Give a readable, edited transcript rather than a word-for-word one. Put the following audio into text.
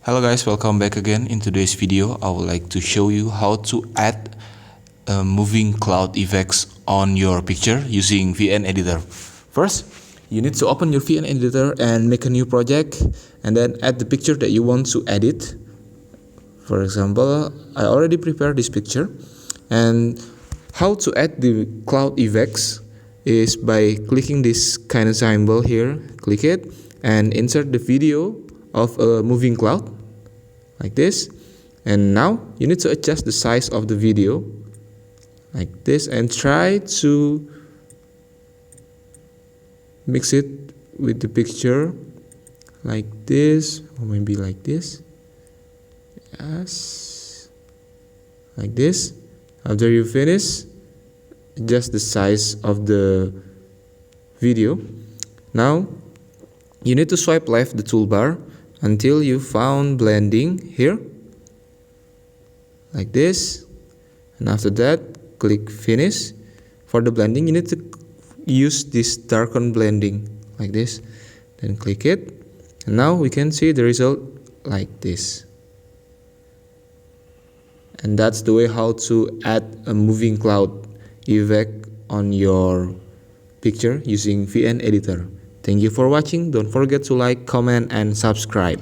Hello guys, welcome back again. In today's video I would like to show you how to add moving cloud effects on your picture using VN editor. First, you need to open your VN editor and make a new project and then add the picture that you want to edit. For example, I already prepared this picture, and how to add the cloud effects is by clicking this kind of symbol here. Click it and insert the video of a moving cloud like this, and now you need to adjust the size of the video like this and try to mix it with the picture like this, or maybe like this. Yes, like this. After you finish, adjust the size of the video. Now you need to swipe left the toolbar until you found blending here like this, and after that click finish. For the blending you need to use this darken blending like this, then click it, and now we can see the result like this. And that's the way how to add a moving cloud effect on your picture using VN editor. Thank you for watching. Don't forget to like, comment and subscribe.